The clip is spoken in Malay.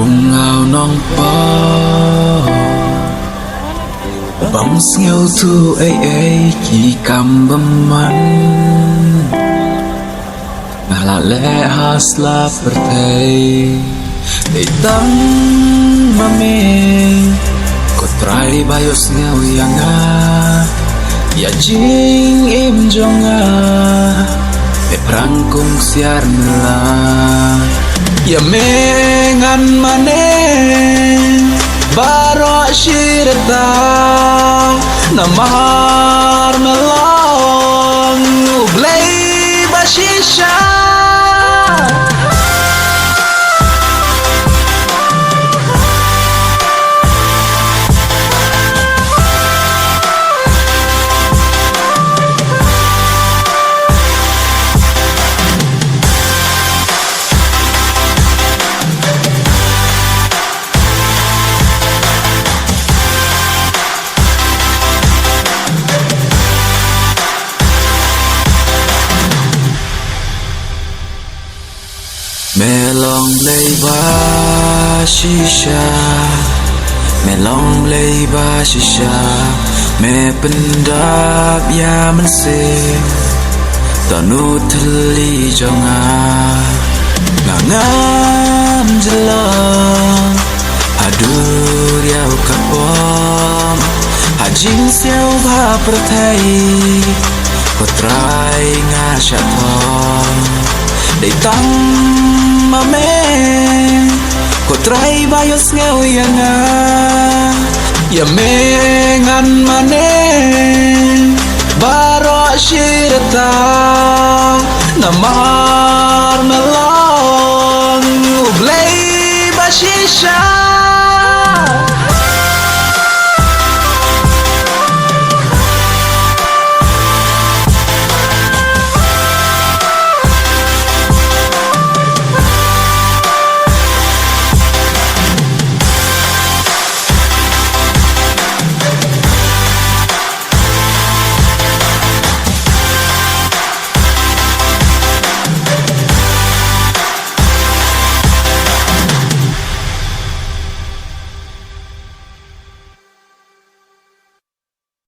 ngào non po bóng nghêu thu ấy ấy chỉ cầm bầm man ngala le hasla pertai de tang mame ko trai bayos ngau yanga ya jing im jonga e prangkung siar mela ya mengan mane baro shirta namar melong ublay bashisha melong lay ba shisha melong lay ba shisha me pendap ya mensing tanu thali jonga ngam jelang adur yau kapom hajin siau ba pertai kotrai ngashaton de tang mame ko trai bayos ngeu yanga ya mengan mane baro shirta namar melong ublay bashisha